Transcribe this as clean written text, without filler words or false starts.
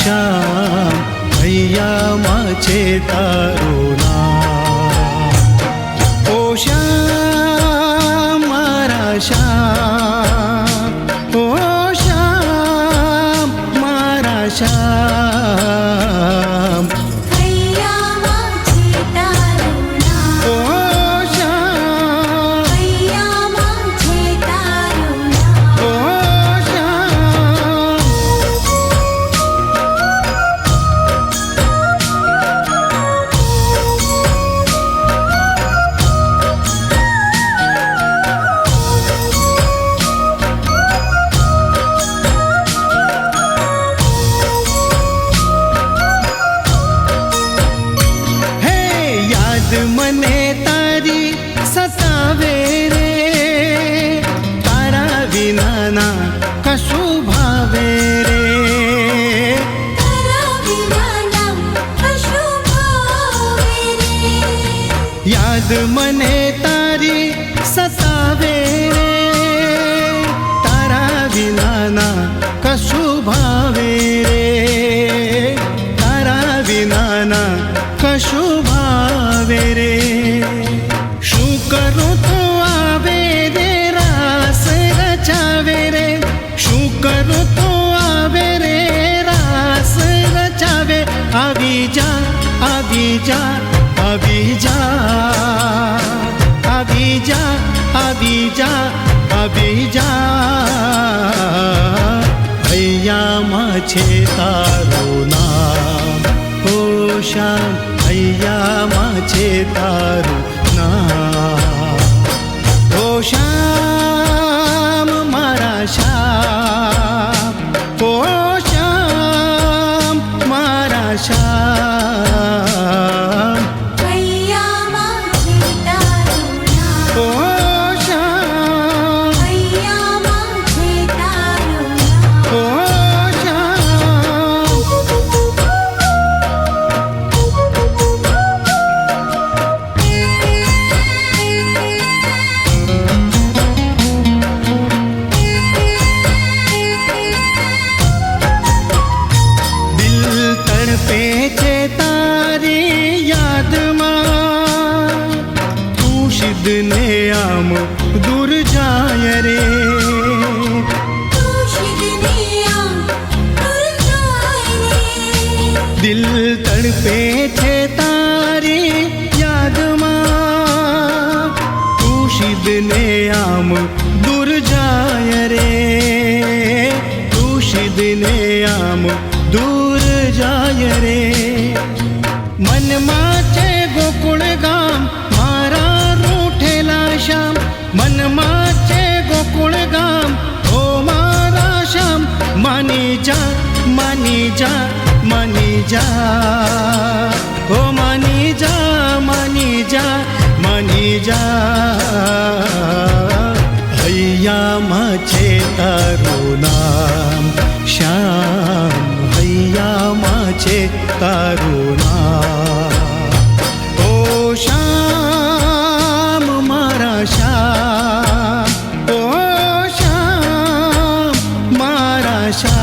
श्याम भैया माचे तारू नाम। ओ श्याम मारा श्याम, ओ श्याम मारा श्याम, भैया माझे तारुणा, ओ श्याम, भैया माझे तारुणा, ओ श्याम। हे याद मने तारी सतावे रे, तारा विना ना कशु भावे रे। तारा विना ना कशु भावे रे, याद मने तारी सतावे रे, तारा विना ना कशु भावे रे, तारा विना ना कशु भावे रे। शू करूं तो आवे रे रास रचावे रे, शू करूं तो आवे रे रास रचावे। आवी जा आवी जा आवी जा, आवी जा आवी जा आवी जा, भैया माछे तारू नाम। ओ श्याम भैया माछे तारू नाम। ओ श्याम मारा श्याम, ओ श्याम मारा श्याम, भैया माझे तारुणा, ओ श्याम, भैया माझे तारुणा, ओ श्याम। दिल तड़पे छे तारी याद मां, तू शिद ने आम दूर जाय रे। तू शिदनिया दूर जाय रे, दिल तड़पे छे तारी याद मां, तू शिद ने आम दूर जाय रे, तू शिद ने आम दूर जाय रे। मन माचे गोकुळ गाम मारा रूठेला श्याम, मन माचे गोकुळ गाम हो मारा श्याम। मानी जा मानी जा मानी जा, हो मानी जा मानी जा मानी जा, भैया माचे तारू नाम। श्याम भैया माचे तारू नाम। ओ श्याम मारा श्याम, ओ श्याम मारा श्याम।